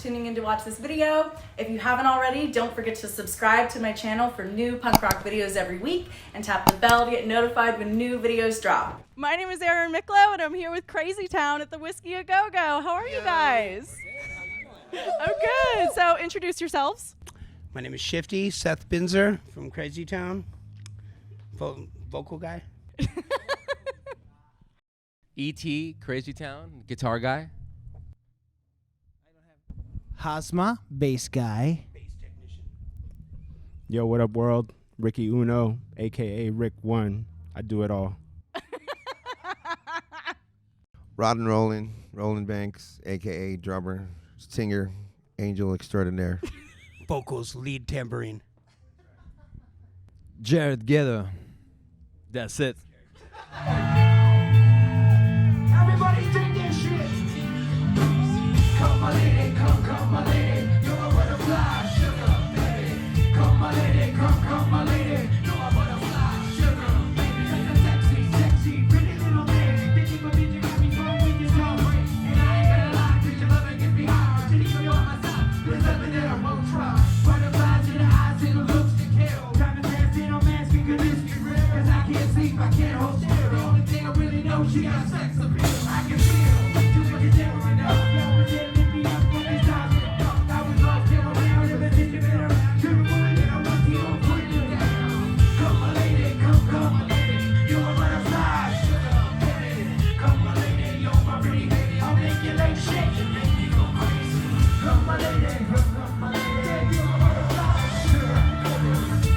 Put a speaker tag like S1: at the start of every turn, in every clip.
S1: tuning in to watch this video. If you haven't already, don't forget to subscribe to my channel for new punk rock videos every week and tap the bell to get notified when new videos drop. My name is Erin Micklow and I'm here with Crazy Town at the Whisky A Go-Go. How are you guys? Oh, good. So introduce yourselves.
S2: My name is Shifty, Seth Binzer from Crazy Town. Vocal guy.
S3: E.T., Crazy Town, guitar guy.
S4: Hasma, bass guy.
S2: Bass technician.
S5: Yo, what up, world? Ricky Uno, a.k.a. Rick One. I do it all.
S6: Rod and Roland Banks, a.k.a. drummer, singer, angel extraordinaire.
S2: Vocals, lead tambourine.
S3: Jared Guerra. That's it.
S7: Everybody take this shit. Come my lady, come my lady. You're a butterfly, sugar, baby. Come my lady, come my lady. You're a butterfly, sugar, baby. You're sexy, pretty little thing. Think you a bitch, you got me going with your girlfriend. And I ain't gonna lie, 'cause your love gets me high. Till you on my side, there's nothing that I won't try. Butterflies in the eyes and the looks to kill. Driving fast and I'm asking, could this be real? 'Cause I can't sleep, I can't hold still. The only thing I really know, she got sex appeal. I can feel. You can tell right now. Yo, pretend to be up when it's time to go. I was lost, came around, and then you been around. You're the one that I want you to put you down. Come my lady, come my lady. You're a butterfly, sugar, baby. Come my lady, you're my pretty baby. I'll make your legs shake and make you go crazy. Come my lady, come my lady. You're a butterfly, sugar, baby.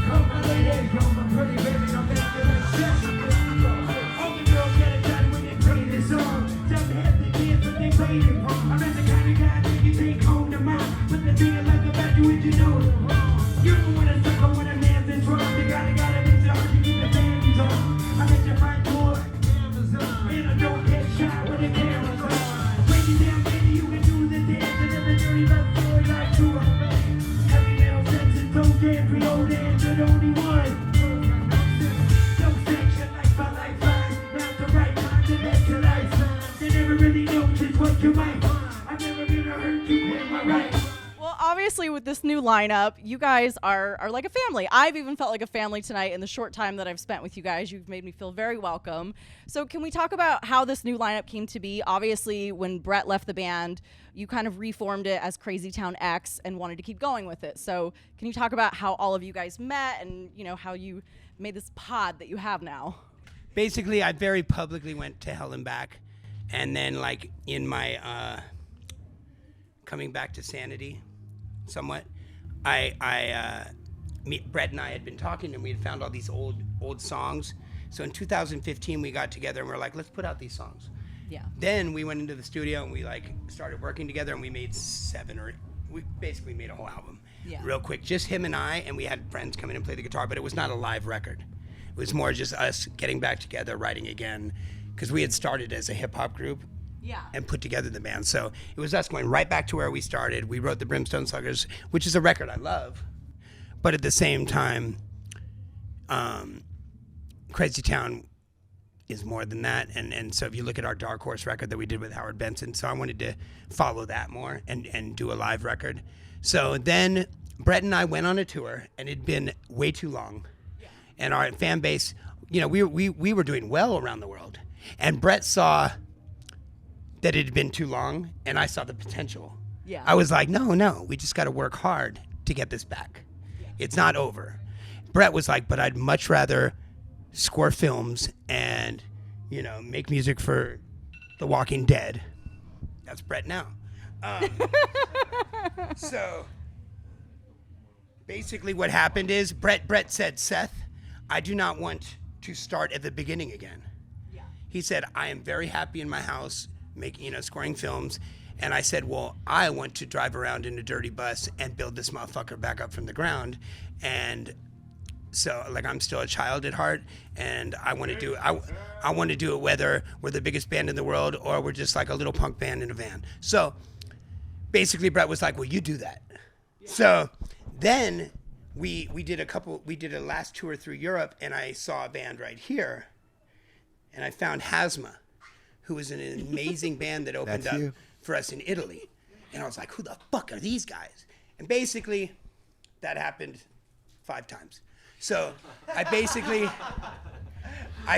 S7: Come my lady, you're my pretty baby. I'll make your legs shake and make you go crazy. All the girls get excited when they play this song. Just have the kids, but they play it wrong. I'm not the kind of guy that you take home to mom. But the thing I like about you is you know it's wrong. You don't want to suck when a man's in trouble. You gotta make sure you keep the panties on. I met your front door, Amazon. And I don't get shot when the camera's on. Break it down, baby, you can do the dance. And then the dirty love story like to a man. Every male sex is so damn Creole dance, but only one. Don't sanction like my lifeline. Now's the right time to let your life shine. They never really know just what you might find. I've never been hurt you in my right.
S1: Well, obviously with this new lineup, you guys are like a family. I've even felt like a family tonight in the short time that I've spent with you guys. You've made me feel very welcome. So can we talk about how this new lineup came to be? Obviously, when Brett left the band, you kind of reformed it as Crazy Town X and wanted to keep going with it. So can you talk about how all of you guys met and, you know, how you made this pod that you have now?
S2: Basically, I very publicly went to hell and back. And then, like, in my coming back to sanity, somewhat, Brett and I had been talking, and we had found all these old songs. So in 2015, we got together, and we were like, let's put out these songs.
S1: Yeah.
S2: Then we went into the studio, and we, like, started working together, and we made we basically made a whole album real quick. Just him and I, and we had friends come in and play the guitar, but it was not a live record. It was more just us getting back together, writing again, because we had started as a hip-hop group and put together the band. So it was us going right back to where we started. We wrote the Brimstone Sluggers, which is a record I love, but at the same time, Crazy Town is more than that. And so if you look at our Dark Horse record that we did with Howard Benson, so I wanted to follow that more and do a live record. So then Brett and I went on a tour, and it'd been way too long. And our fan base, you know, we were doing well around the world. And Brett saw that it had been too long, and I saw the potential.
S1: Yeah.
S2: I was like, no, we just got to work hard to get this back. It's not over. Brett was like, but I'd much rather score films and, you know, make music for The Walking Dead. That's Brett now. So basically what happened is Brett said, Seth, I do not want to start at the beginning again. Yeah. He said, I am very happy in my house, scoring films. And I said, well, I want to drive around in a dirty bus and build this motherfucker back up from the ground. And so, like, I'm still a child at heart, and I want to do I want to do it whether we're the biggest band in the world or we're just like a little punk band in a van. So basically Brett was like, well, you do that. Yeah. So then we did a last tour through Europe, and I saw a band right here, and I found Hasma, who was an amazing band that opened up for us in Italy. And I was like, who the fuck are these guys? And basically, that happened 5 times. So I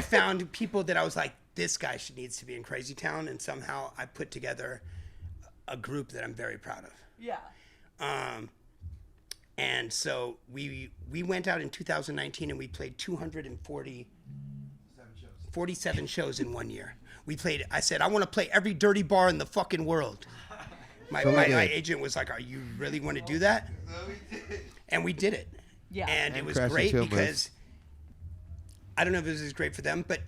S2: found people that I was like, this guy needs to be in Crazy Town, and somehow I put together a group that I'm very proud of.
S1: Yeah.
S2: And so we went out in 2019 and we played 247 shows in 1 year. I said, I want to play every dirty bar in the fucking world. My agent was like, you really want to do that? And we did it.
S1: Yeah.
S2: And it was
S6: Crash
S2: great
S6: and Chill
S2: because I don't know if it was great for them, but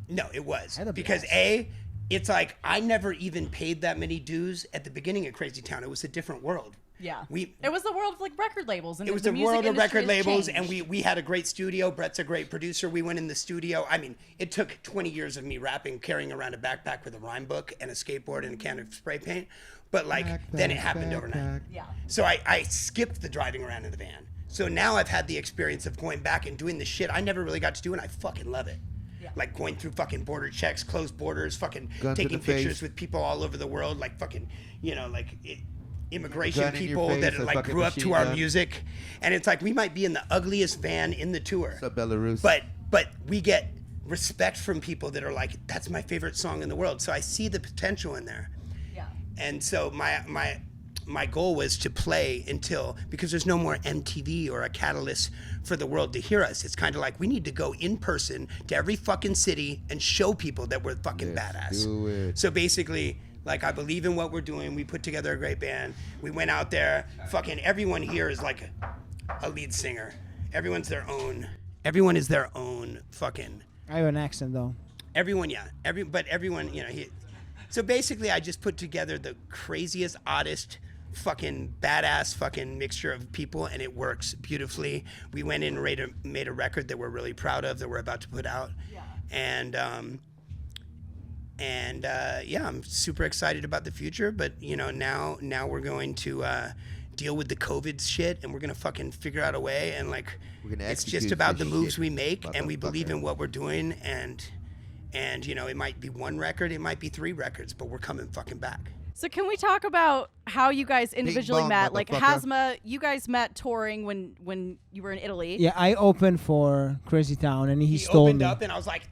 S2: no, it was. Because it's like I never even paid that many dues at the beginning of Crazy Town. It was a different world.
S1: Yeah. It was the world of like record labels. And
S2: It was
S1: the
S2: the
S1: music
S2: world of
S1: industry
S2: record
S1: has
S2: labels,
S1: changed.
S2: and we had a great studio. Brett's a great producer. We went in the studio. I mean, it took 20 years of me rapping, carrying around a backpack with a rhyme book and a skateboard and a can of spray paint. But like, then it happened overnight.
S1: Yeah.
S2: So I skipped the driving around in the van. So now I've had the experience of going back and doing the shit I never really got to do, and I fucking love it.
S1: Yeah.
S2: Like going through fucking border checks, closed borders, fucking
S6: Gun to
S2: taking
S6: the face.
S2: pictures with people all over the world, like fucking, immigration
S6: Gun in your
S2: people
S6: face,
S2: that
S6: a
S2: like
S6: fucking
S2: grew up to
S6: machine
S2: our
S6: gun.
S2: music. And it's like we might be in the ugliest van in the tour.
S6: What's up, Belarus?
S2: But we get respect from people that are like, that's my favorite song in the world. So I see the potential in there.
S1: Yeah.
S2: And so my goal was to play because there's no more MTV or a catalyst for the world to hear us. It's kind of like we need to go in person to every fucking city and show people that we're fucking badass.
S6: do it.
S2: So basically, like, I believe in what we're doing. We put together a great band. We went out there. Fucking everyone here is like a lead singer. Everyone is their own fucking.
S4: I have an accent though.
S2: Everyone, yeah. Everyone, so basically, I just put together the craziest, oddest, fucking badass fucking mixture of people, and it works beautifully. We went in and made a record that we're really proud of, that we're about to put out. Yeah. And I'm super excited about the future. But now we're going to deal with the COVID shit, and we're gonna fucking figure out a way. And like,
S6: We're gonna
S2: it's just
S6: execute
S2: about the
S6: this
S2: moves
S6: shit,
S2: we make, and we believe
S6: motherfucker.
S2: in what we're doing. And it might be 1 record, it might be 3 records, but we're coming fucking back.
S1: So can we talk about how you guys individually
S6: bong,
S1: met? Like
S6: motherfucker.
S1: Hazma, you guys met touring when you were in Italy.
S4: Yeah, I opened for Crazy Town, and he
S2: He
S4: stole
S2: opened
S4: me.
S2: up, and I was like,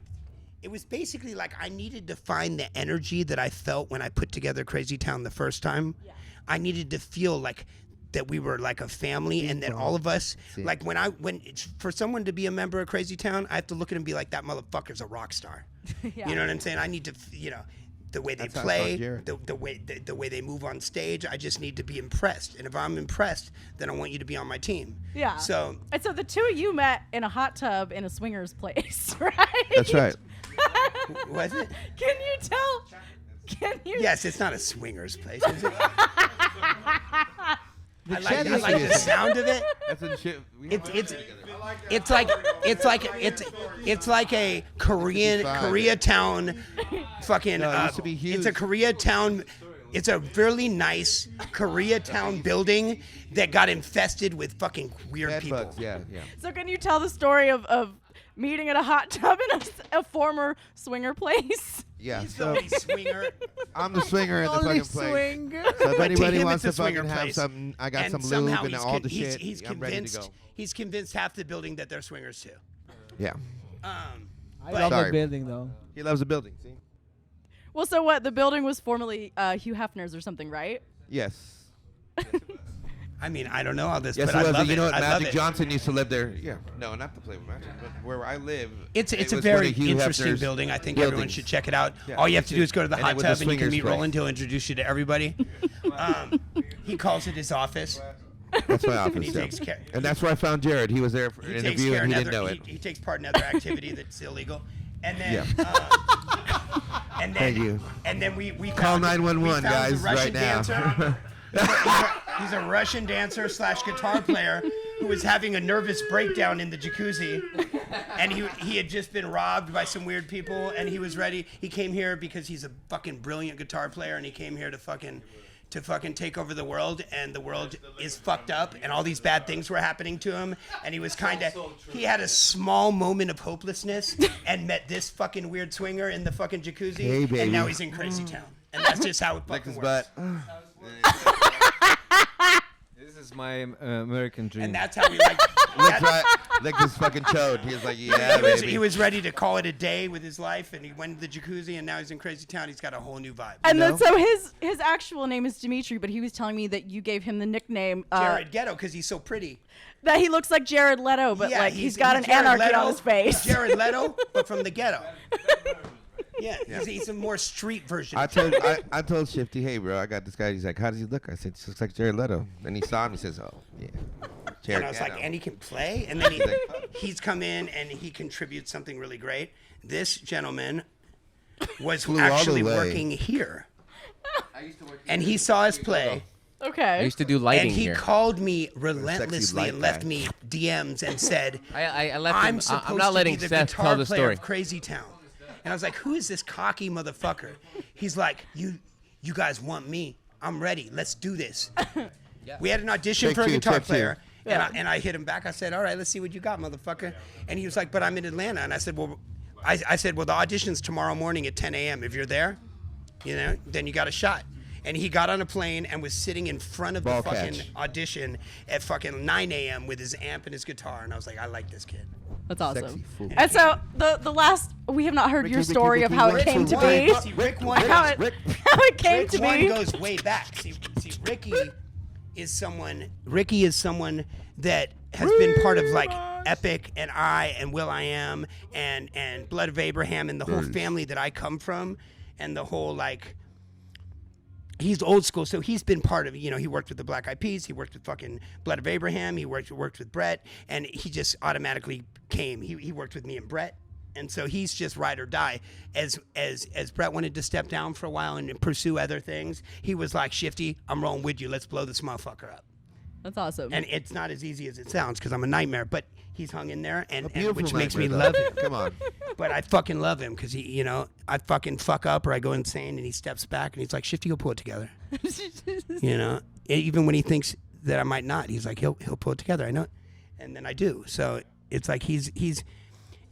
S2: it was basically like I needed to find the energy that I felt when I put together Crazy Town the first time. Yeah. I needed to feel like that we were like a family, and that all of us, like for someone to be a member of Crazy Town, I have to look at him and be like, that motherfucker's a rock star.
S1: Yeah.
S2: You know what I'm saying? I need to, the way they
S6: That's how I
S2: play,
S6: found Jared.
S2: the way they move on stage. I just need to be impressed, and if I'm impressed, then I want you to be on my team.
S1: Yeah.
S2: So
S1: And so the two of you met in a hot tub in a swingers place, right?
S6: That's right.
S2: was it?
S1: Can you tell? Can you?
S2: Yes, it's not a swingers place, is it? I
S6: chat
S2: like the
S6: is-
S2: sound of it.
S6: That's a shit.
S2: It's like a Koreatown fucking.
S6: No, it used to be huge.
S2: It's a Koreatown. It's a really nice Koreatown building that got infested with fucking weird
S6: Bed
S2: people.
S6: bugs, yeah.
S1: So can you tell the story of meeting at a hot tub in a former swinger place?
S6: Yeah.
S2: He's the
S6: So
S2: only swinger.
S6: I'm the swinger in the
S4: Only
S6: fucking place.
S4: swinger.
S6: So if
S2: But to
S6: anybody
S2: him,
S6: wants
S2: it's
S6: to
S2: a swinger
S6: fucking have
S2: place.
S6: something, I got
S2: And
S6: some
S2: somehow
S6: lube and all the
S2: he's
S6: shit.
S2: He's
S6: I'm ready to
S2: convinced.
S6: go.
S2: He's convinced half the building that they're swingers too.
S6: Yeah.
S4: I love
S6: Sorry.
S4: the building though.
S6: He loves the building. See?
S1: Well, so what? The building was formerly Hugh Hefner's or something, right?
S6: Yes.
S2: I mean, I don't know all this,
S6: Yes,
S2: but
S6: it
S2: I
S6: was.
S2: love
S6: You know
S2: it.
S6: what?
S2: I love
S6: Magic
S2: it.
S6: Johnson used to live there. Yeah. No, not to play with Magic, but where I live.
S2: It's
S6: it
S2: a
S6: was
S2: very
S6: one of Hugh
S2: interesting
S6: Hefner's
S2: building. I think everyone
S6: buildings.
S2: should check it out.
S6: Yeah.
S2: All you have to do is go to the
S6: And it
S2: hot
S6: was a
S2: tub and you can
S6: swingers
S2: meet
S6: place.
S2: Roland. He'll introduce you to everybody. He calls it his office.
S6: That's my office.
S2: And he
S6: yeah.
S2: takes care.
S6: And that's where I found Jared. He was there for
S2: He
S6: an
S2: takes
S6: interview
S2: care
S6: and he
S2: of
S6: didn't know it.
S2: He takes part in other activity that's illegal. And then, and then,
S6: Thank you.
S2: And then we
S6: Call
S2: found,
S6: 911,
S2: we found
S6: guys,
S2: a Russian
S6: right now.
S2: dancer. He's a Russian dancer / guitar player who was having a nervous breakdown in the jacuzzi, and he had just been robbed by some weird people, and he was ready. He came here because he's a fucking brilliant guitar player, and he came here to fucking take over the world, and the world is fucked up, and all these bad things were happening to him, and he had a small moment of hopelessness, and met this fucking weird swinger in the fucking jacuzzi,
S6: Hey, baby.
S2: and now he's in Crazy Town, and that's just how it
S6: Licked
S2: fucking
S6: his
S2: works.
S6: butt.
S3: is my American dream.
S2: And that's how we like.
S6: Licked his fucking chode. He was like, yeah, baby.
S2: He was ready to call it a day with his life, and he went to the jacuzzi, and now he's in Crazy Town. He's got a whole new vibe.
S1: And then, so his actual name is Dimitri, but he was telling me that you gave him the nickname
S2: Jared Ghetto, because he's so pretty.
S1: that he looks like Jared Leto, but
S2: Yeah,
S1: like he's got an
S2: Jared
S1: anarchy
S2: Leto.
S1: on his face.
S2: He's Jared Leto, but from the ghetto. Yeah, he's a more street version.
S6: I told Shifty, hey, bro, I got this guy. He's like, how does he look? I said, he looks like Jared Leto. Then he saw him. He says, oh, yeah.
S2: And I was like, and he can play? And then he's come in and he contributes something really great. This gentleman was actually working here. And he saw us play.
S3: I used to do lighting
S2: And he
S3: here.
S2: called me relentlessly and left me DMs and said,
S3: I left
S2: I'm
S3: him.
S2: supposed
S3: I'm not letting
S2: to be the
S3: Seth
S2: guitar
S3: tell the
S2: player
S3: story.
S2: of Crazy Town. And I was like, who is this cocky motherfucker? He's like, you guys want me. I'm ready. Let's do this. We had an audition for a guitar player. And I hit him back. I said, all right, let's see what you got, motherfucker. And he was like, but I'm in Atlanta. And I said, well, I said, well, the audition's tomorrow morning at 10 a.m. If you're there, then you got a shot. And he got on a plane and was sitting in front of the fucking audition at fucking 9 a.m. with his amp and his guitar. And I was like, I like this kid.
S1: That's awesome. And so the last, we have not heard your story of how it came to be.
S2: See, Rick one
S1: How it came to
S2: one
S1: be.
S2: goes way back. See, Ricky is someone that has been part of like Epic and will.i.am and Blood of Abraham and the whole family that I come from, and the whole like, he's old school, so he's been part of, he worked with the Black Eyed Peas, he worked with fucking Blood of Abraham, he worked with Brett, and he just automatically came. He worked with me and Brett. And so he's just ride or die. As Brett wanted to step down for a while and pursue other things, he was like, Shifty, I'm rolling with you. Let's blow this motherfucker up.
S1: That's awesome.
S2: And it's not as easy as it sounds because I'm a nightmare, but he's hung in there, and which
S6: beautiful
S2: makes me
S6: nightmare,
S2: love him.
S6: Come on.
S2: But I fucking love him because he, I fucking fuck up or I go insane, and he steps back and he's like, Shifty, he'll pull it together. Even when he thinks that I might not, he's like, he'll pull it together. I know it. And then I do. So it's like he's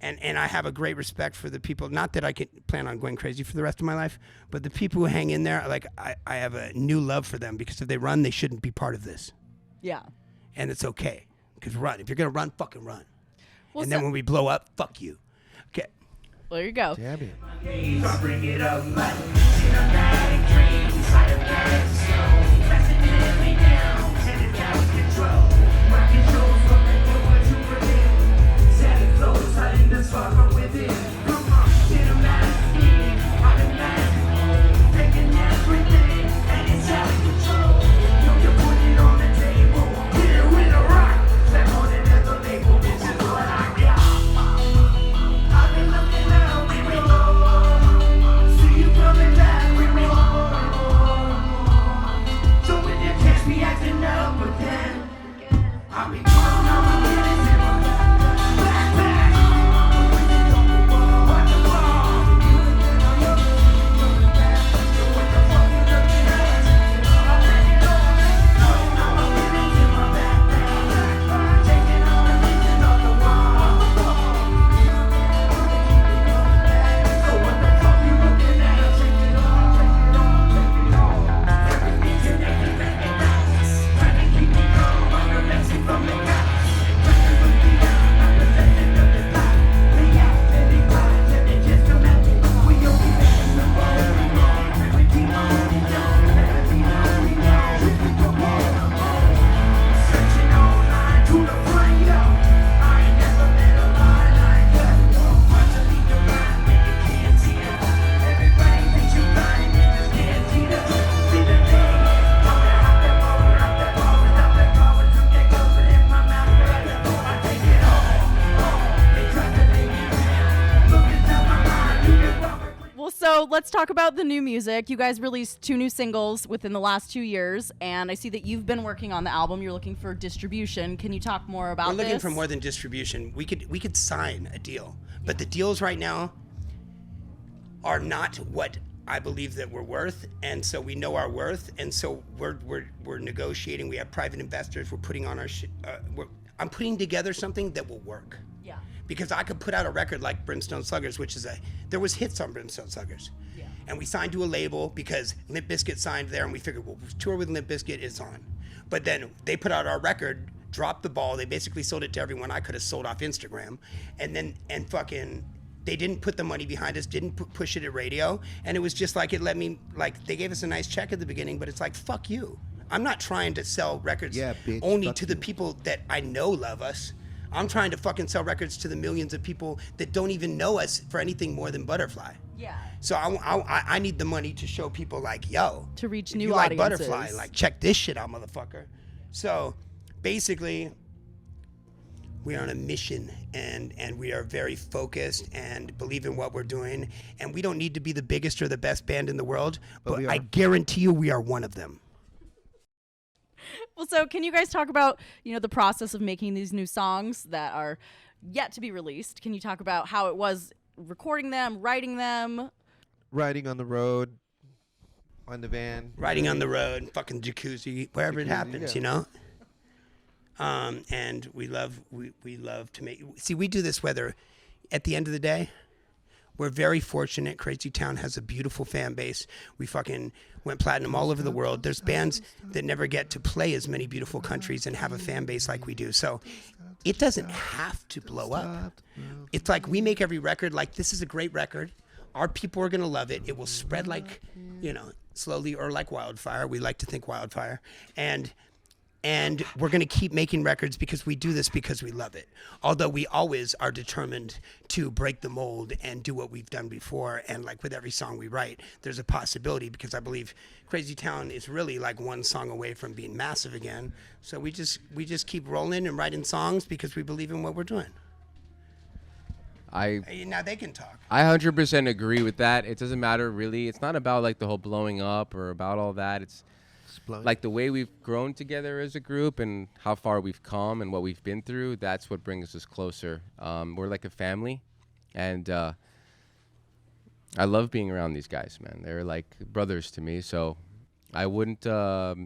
S2: and I have a great respect for the people. Not that I can plan on going crazy for the rest of my life, but the people who hang in there, like I have a new love for them because if they run, they shouldn't be part of this.
S1: Yeah.
S2: And it's okay because run. If you're gonna run, fucking run.
S1: Well,
S2: and then when we blow up, fuck you. Okay.
S1: There you go.
S6: Damn it.
S7: I bring it up like cinematic dreams, psychotic slow, pressing me down, headed down control. My controls will make you what you predict. Setting flows, hiding the spark from within. Come on, cinematic, automatic, taking everything, and it's out of control. You put it on the table, here with a rock. Step on it as a label, this is what I got. I've been looking out, we roll. See you coming back, we roll. So when you catch me acting up again, I'll be calling out the minutes in my backpack. What the fuck? So what the fuck you looking at? I'll take it all. Calling out my minutes in my backpack. Taking all the pieces off the wall. So what the fuck you looking at? Take it all, take it all, take it all. Everything's in everything and that's trying to keep me calm. I'm the message from the guys. Trying to look me down, I'm the legend of the spot. They act and they cry, and they just come at me. We don't be back in the ball, we wrong. We keep on holding on, everything that we know. We go all alone. Searching online to the front, yo. I ain't never met a lie like that. Hard to lead the line when you can't see it. Everybody thinks you're blind and just can't see the thing. Don't have that power, out that power, stop that power, took that cover in my mouth, I take it all. They try to lay me down. Look inside my mind, you can probably.
S1: Well, so let's talk about the new music. You guys released 2 new singles within the last 2 years, and I see that you've been working on the album. You're looking for distribution. Can you talk more about
S2: We're looking
S1: this?
S2: for more than distribution. We could sign a deal, but the deals right now are not what I believe that we're worth, and so we know our worth, and so we're negotiating. We have private investors. We're putting on our shit. I'm putting together something that will work.
S1: Yeah.
S2: Because I could put out a record like Brimstone Sluggers, which is there was hits on Brimstone Sluggers.
S1: Yeah.
S2: And we signed to a label because Limp Bizkit signed there, and we figured, well, tour with Limp Bizkit is on. But then they put out our record, dropped the ball. They basically sold it to everyone I could have sold off Instagram, and fucking. They didn't put the money behind us, didn't push it at radio, and it was just like it let me, like, they gave us a nice check at the beginning, but it's like, fuck you. I'm not trying to sell records
S6: bitch,
S2: only to the people that I know love us. I'm trying to fucking sell records to the millions of people that don't even know us for anything more than Butterfly.
S1: Yeah.
S2: So I need the money to show people, like, yo.
S1: To reach
S2: if
S1: new
S2: you like
S1: audiences.
S2: Butterfly, like, check this shit out, motherfucker. So basically, we are on a mission, and we are very focused and believe in what we're doing. And we don't need to be the biggest or the best band in the world, but I guarantee you we are one of them.
S1: Well, so can you guys talk about, the process of making these new songs that are yet to be released? Can you talk about how it was recording them, writing them?
S6: Riding on the road, on the van.
S2: Riding on the road, fucking jacuzzi, wherever it happens,
S6: yeah.
S2: And we love to make. See, we do this whether, at the end of the day, we're very fortunate. Crazy Town has a beautiful fan base. We fucking went platinum all over the world. There's bands that never get to play as many beautiful countries and have a fan base like we do. So it doesn't have to blow up. It's like we make every record like, this is a great record. Our people are going to love it. It will spread like, slowly, or like wildfire. We like to think wildfire. And we're going to keep making records because we do this because we love it. Although we always are determined to break the mold and do what we've done before. And like with every song we write, there's a possibility, because I believe Crazy Town is really like one song away from being massive again. So we just keep rolling and writing songs because we believe in what we're doing. Now they can talk.
S3: I 100% agree with that. It doesn't matter, really. It's not about like the whole blowing up or about all that. It's like the way we've grown together as a group and how far we've come and what we've been through. That's what brings us closer. We're like a family, and I love being around these guys, man. They're like brothers to me. So I wouldn't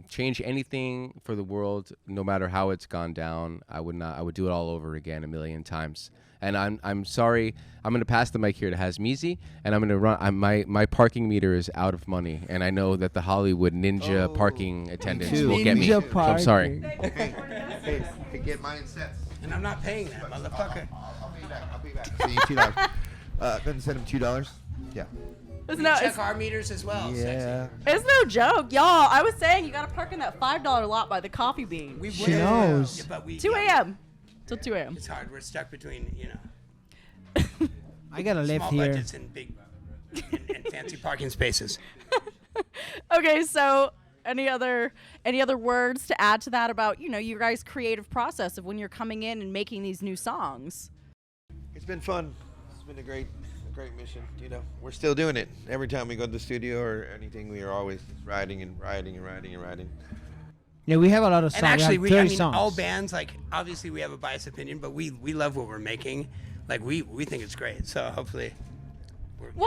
S3: change anything for the world, no matter how it's gone down. I would not. I would do it all over again 1,000,000 times. And I'm sorry. I'm gonna pass the mic here to Hazmizi, and I'm gonna run. My parking meter is out of money, and I know that the Hollywood Ninja parking attendants will get me. So I'm sorry.
S6: Hey, get mine in sets.
S2: And I'm not paying that, motherfucker.
S6: I'll be back. See you $2. Gonna send him $2. Yeah.
S2: Check our meters as well.
S6: Yeah.
S1: It's no joke, y'all. I was saying you gotta park in that $5 lot by the Coffee Bean.
S4: She knows.
S2: Yeah, but
S1: 2 a.m. till 2 a.m.
S2: It's hard. We're stuck between,
S4: I gotta live
S2: small
S4: here.
S2: budgets and big and fancy parking spaces.
S1: Okay, so any other words to add to that about your guys' creative process of when you're coming in and making these new songs?
S6: It's been fun. It's been a great mission. We're still doing it. Every time we go to the studio or anything, we are always writing and writing and writing and writing.
S4: Yeah, we have a lot of songs.
S2: And actually,
S4: we have 30 songs.
S2: all bands, like, obviously we have a biased opinion, but we love what we're making. Like, we think it's great. So hopefully.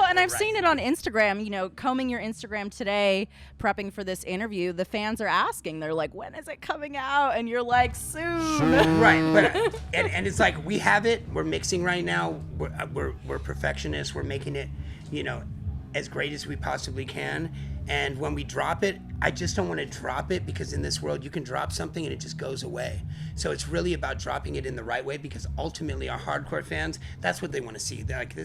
S1: And I've seen it on Instagram, combing your Instagram today, prepping for this interview. The fans are asking, they're like, when is it coming out? And you're like, soon.
S2: Right. But, and it's like, we have it. We're mixing right now. We're perfectionists. We're making it, as great as we possibly can. And when we drop it, I just don't want to drop it, because in this world you can drop something and it just goes away. So it's really about dropping it in the right way, because ultimately our hardcore fans, that's what they want to see. They're like,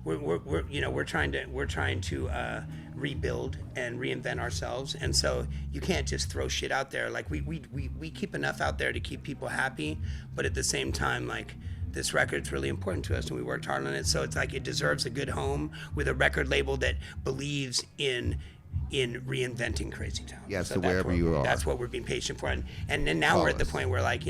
S2: we're trying to rebuild and reinvent ourselves, and so you can't just throw shit out there. Like we keep enough out there to keep people happy, but at the same time, like, this record's really important to us and we worked hard on it. So it's like it deserves a good home with a record label that believes in reinventing Crazy Town.
S6: Yes,
S2: so
S6: to wherever you are.
S2: That's what we're being patient for. And then now we're at the point where, like,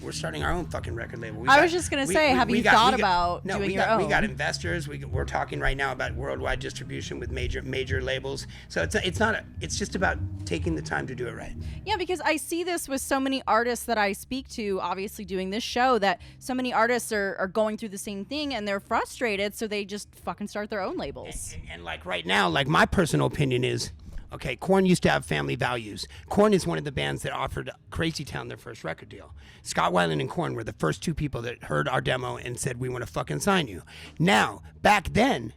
S2: we're starting our own fucking record label.
S1: I was just going to say, have you thought about doing your own?
S2: We got investors. We're talking right now about worldwide distribution with major labels. So it's just about taking the time to do it right.
S1: Yeah, because I see this with so many artists that I speak to, obviously doing this show, that so many artists are going through the same thing and they're frustrated, so they just fucking start their own labels.
S2: And like right now, like my personal opinion is, okay, Korn used to have family values. Korn is one of the bands that offered Crazy Town their first record deal. Scott Weiland and Korn were the first two people that heard our demo and said, we want to fucking sign you. Now, back then,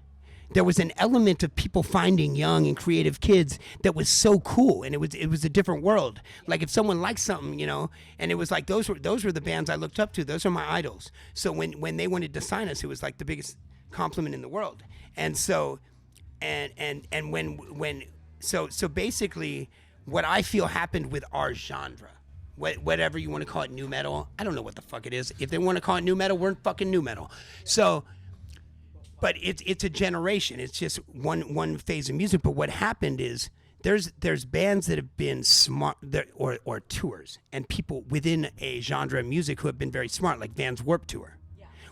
S2: there was an element of people finding young and creative kids that was so cool, and it was a different world. Like if someone liked something, you know, and it was like those were the bands I looked up to. Those are my idols. So when they wanted to sign us, it was like the biggest compliment in the world. And so so basically what I feel happened with our genre, whatever you want to call it, new metal, I don't know what the fuck it is. If they want to call it new metal, we're fucking new metal. So but it's a generation. It's just one phase of music. But what happened is there's bands that have been smart or tours and people within a genre of music who have been very smart, like Vans Warped Tour,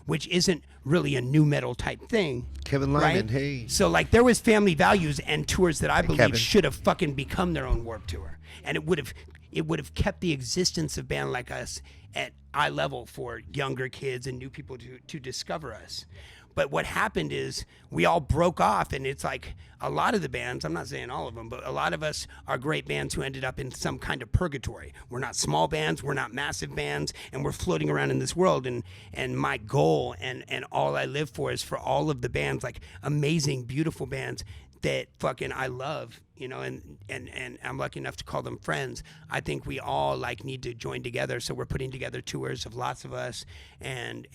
S2: which isn't really a new metal type thing.
S6: Kevin Lyman,
S2: right?
S6: hey.
S2: So like there was family values and tours that I believe
S6: Kevin.
S2: should have fucking become their own Warped Tour, and it would have kept the existence of band like us at eye level for younger kids and new people to discover us. But what happened is we all broke off, and it's like a lot of the bands, I'm not saying all of them, but a lot of us are great bands who ended up in some kind of purgatory. We're not small bands, we're not massive bands, and we're floating around in this world. And my goal and all I live for is for all of the bands, like amazing, beautiful bands that fucking I love, you know, and I'm lucky enough to call them friends. I think we all like need to join together. So we're putting together tours of lots of us and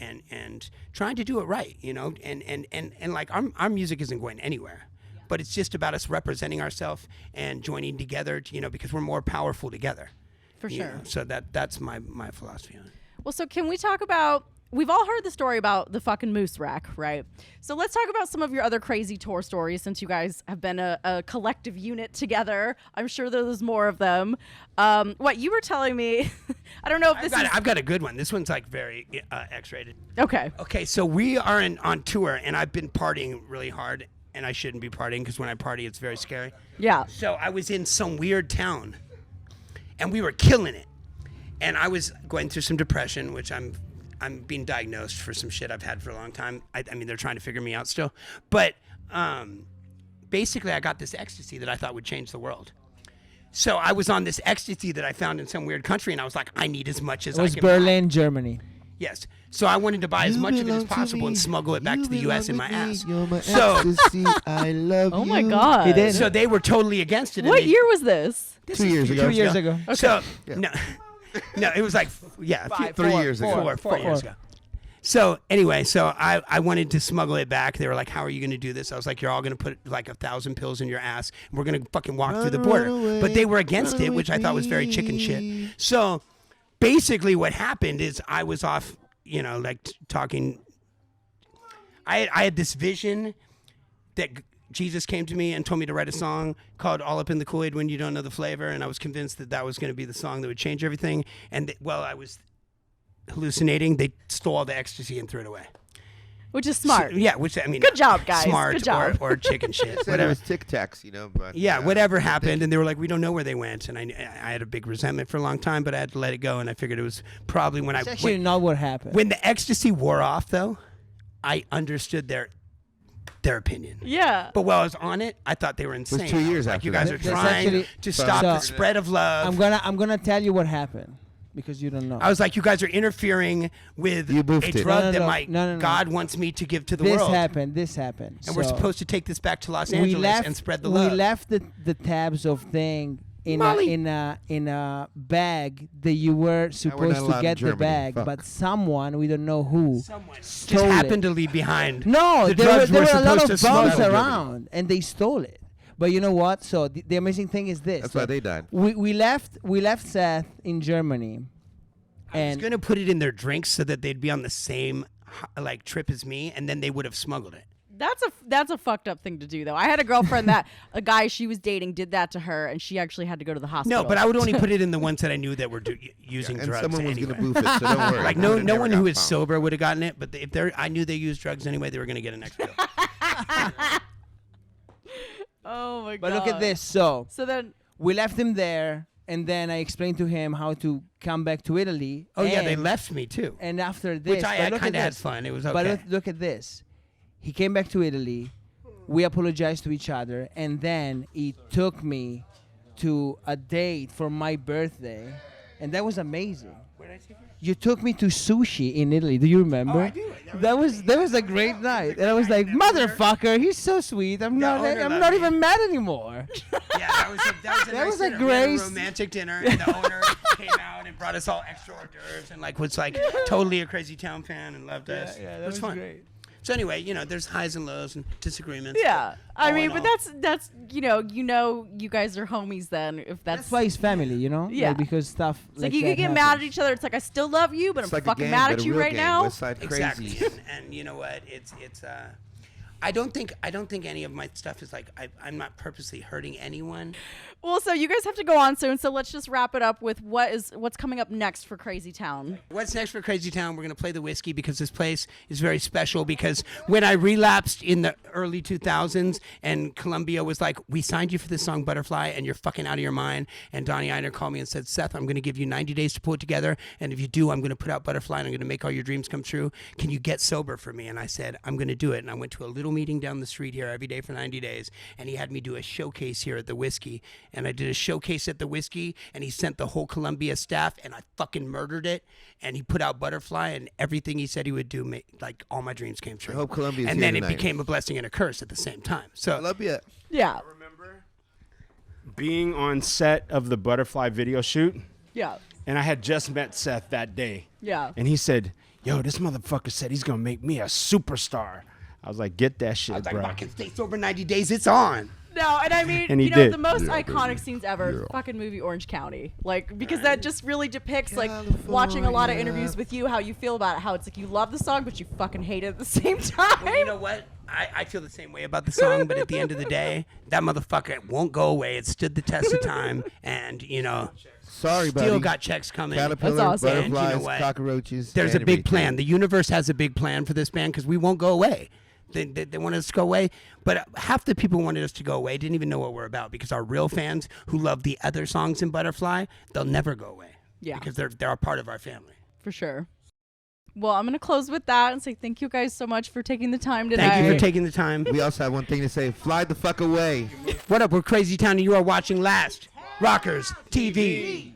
S2: trying to do it right, you know, and like our music isn't going anywhere, but it's just about us representing ourselves and joining together, you know, because we're more powerful together.
S1: For
S2: you
S1: sure.
S2: know? So that's my philosophy on it.
S1: Well, so can we talk about, we've all heard the story about the fucking moose rack, right? So let's talk about some of your other crazy tour stories, since you guys have been a collective unit together. I'm sure there's more of them. What you were telling me, I don't know if
S2: I've got a good one. This one's like very X-rated.
S1: Okay.
S2: Okay, so we are on tour, and I've been partying really hard, and I shouldn't be partying because when I party, it's very scary.
S1: Yeah.
S2: So I was in some weird town, and we were killing it. And I was going through some depression, which I'm being diagnosed for some shit I've had for a long time. I mean, they're trying to figure me out still. But basically, I got this ecstasy that I thought would change the world. So I was on this ecstasy that I found in some weird country, and I was like, I need as much as
S4: It
S2: I
S4: was
S2: can
S4: Berlin, Germany.
S2: Yes. So I wanted to buy as much of it as possible and smuggle it back to the U.S. in my ass. So,
S6: I love
S1: Oh my God.
S4: He did.
S2: so they were totally against it. and
S1: What
S2: they-
S1: year was this?
S2: This
S6: 2
S2: is
S6: years ago.
S4: 2 years ago.
S2: So no, it was like a few-
S6: 3 years ago.
S2: four years ago. So anyway, so I wanted to smuggle it back. They were like, "How are you going to do this?" I was like, "You're all going to put like 1,000 pills in your ass. And we're going to fucking walk through the border." But they were against it, which I thought was very chicken shit. So basically, what happened is I was off, you know, like talking. I had this vision that Jesus came to me and told me to write a song called "All Up in the Kool-Aid When You Don't Know the Flavor," and I was convinced that that was going to be the song that would change everything. And I was hallucinating. They stole all the ecstasy and threw it away.
S1: Which is smart.
S2: So, yeah, which I mean,
S1: Good job, guys.
S2: Smart
S1: Good job.
S2: or chicken shit,
S6: Said it
S2: whatever.
S6: was Tic Tacs, you know. But
S2: Yeah, whatever happened, and they were like, "We don't know where they went," and I had a big resentment for a long time, but I had to let it go, and I figured it was probably when
S4: It's actually
S2: when,
S4: not what happened.
S2: when the ecstasy wore off, though, I understood their opinion.
S1: Yeah.
S2: But while I was on it, I thought they were insane.
S6: 2 years
S2: like,
S6: after
S2: you guys
S6: that.
S2: are
S4: That's
S2: trying
S4: actually-
S2: to stop
S4: So-
S2: the spread of love.
S4: I'm gonna tell you what happened because you don't know.
S2: I was like, you guys are interfering with
S6: You
S2: a
S6: boofed it.
S2: drug
S4: No,
S2: that
S4: no,
S2: my
S4: no.
S2: God wants me to give to the
S4: this
S2: world.
S4: happened. This happened.
S2: And we're
S4: So
S2: supposed to take this back to Los
S4: we
S2: Angeles
S4: left
S2: and spread the love.
S4: We left the tabs of thing in
S2: Molly.
S4: in a bag that you were supposed
S6: not
S4: to
S6: allowed in
S4: get the
S6: Germany.
S4: bag,
S6: Fuck.
S4: but someone we don't know who
S2: Someone just
S4: stole
S2: happened
S4: it.
S2: to leave behind.
S4: No,
S2: the
S4: there were,
S2: drugs
S4: there
S2: we're
S4: were a lot
S2: supposed
S4: of
S2: to smuggle.
S4: bums around, and they stole it. But you know what? So the amazing thing is this:
S6: That's why
S4: that
S6: they died.
S4: we left Seth in Germany,
S2: I was
S4: and
S2: going to put it in their drinks so that they'd be on the same like trip as me, and then they would have smuggled it.
S1: That's a fucked up thing to do, though. I had a girlfriend that a guy she was dating did that to her, and she actually had to go to the hospital.
S2: No, but I would only put it in the ones that I knew that were using
S6: And
S2: drugs.
S6: someone was
S2: anyway.
S6: going to boof it, so don't worry.
S2: Like
S6: It
S2: no
S6: would've never
S2: one
S6: got
S2: who is
S6: found.
S2: sober would have gotten it, but if I knew they used drugs anyway, they were going to get an extra.
S1: Oh my god.
S4: but look at this. So
S1: So then,
S4: we left him there, and then I explained to him how to come back to Italy.
S2: Oh yeah, they
S4: and-
S2: left me too.
S4: And after this,
S2: Which I
S4: but look
S2: kind
S4: at
S2: of had
S4: this.
S2: fun. It was okay.
S4: But look at this. He came back to Italy. We apologized to each other, and then he took me to a date for my birthday, and that was amazing.
S2: What did I say first?
S4: You took me to sushi in Italy. Do you remember?
S2: Oh, I do.
S4: That was a great night, and I was like, "Motherfucker, he's so sweet. I'm not
S2: loved me.
S4: even mad anymore."
S2: Yeah, that was a nice
S4: was a
S2: dinner. We had
S4: great-
S2: romantic dinner, and the owner came out and brought us all extra hors d'oeuvres, and like was like totally a Crazy Town fan and loved us.
S4: Yeah,
S2: it was fun.
S4: great.
S2: So anyway, there's highs and lows and disagreements.
S1: Yeah, I
S2: all
S1: mean,
S2: in
S1: but
S2: all.
S1: that's you guys are homies then. If
S4: That's why it's family,
S1: Yeah.
S4: Like, because stuff
S1: it's
S4: like
S1: like you
S4: that
S1: could get mad at
S4: happens.
S1: each other. It's like I still love you, but
S6: It's
S1: I'm
S6: like a
S1: fucking
S6: gang,
S1: mad
S6: but
S1: at
S6: a
S1: you
S6: real
S1: right
S6: gang.
S1: now.
S6: West Side
S2: Exactly,
S6: Crazy.
S2: and you know what? It's I don't think any of my stuff is like I'm not purposely hurting anyone.
S1: Well, so you guys have to go on soon, so let's just wrap it up with what's coming up next for Crazy Town.
S2: What's next for Crazy Town? We're going to play the Whiskey because this place is very special because when I relapsed in the early 2000s and Columbia was like, we signed you for this song Butterfly and you're fucking out of your mind. And Donnie Einer called me and said, Seth, I'm going to give you 90 days to pull it together. And if you do, I'm going to put out Butterfly and I'm going to make all your dreams come true. Can you get sober for me? And I said, I'm going to do it. And I went to a little meeting down the street here every day for 90 days. And he had me do a showcase here at the Whiskey. And I did a showcase at the Whiskey and he sent the whole Columbia staff and I fucking murdered it. And he put out Butterfly and everything he said he would do, like all my dreams came true.
S6: I hope Columbia's
S2: and
S6: here
S2: then
S6: tonight.
S2: it became a blessing and a curse at the same time. So
S6: Columbia.
S1: Yeah,
S5: Being on set of the Butterfly video shoot,
S1: yeah,
S5: and I had just met Seth that day.
S1: yeah.
S5: And he said, yo, this motherfucker said he's going to make me a superstar. I was like, get that shit,
S2: I was like,
S5: bro.
S2: if I can stay sober 90 days, it's on.
S1: No, and I mean,
S5: And he
S1: you know,
S5: did.
S1: the most iconic scenes ever is the fucking movie Orange County. Like, because that just really depicts, like, watching a lot of interviews with you, how you feel about it, how it's like you love the song, but you fucking hate it at the same time.
S2: Well, you know what? I feel the same way about the song, but at the end of the day, that motherfucker won't go away. It stood the test of time, and,
S6: Sorry, buddy.
S2: still got checks coming.
S6: Caterpillar,
S1: That's awesome.
S2: And you know
S6: butterflies,
S2: what?
S6: cockroaches.
S2: There's a
S6: and
S2: big
S6: everything.
S2: plan. The universe has a big plan for this band because we won't go away. They wanted us to go away, but half the people wanted us to go away didn't even know what we're about because our real fans who love the other songs in Butterfly, they'll never go away.
S1: Yeah.
S2: Because they're a part of our family.
S1: For sure. Well, I'm going to close with that and say thank you guys so much for taking the time today.
S2: Thank you for taking the time.
S6: We also have one thing to say. Fly the fuck away.
S2: What up? We're Crazy Town and you are watching Last Rockers TV.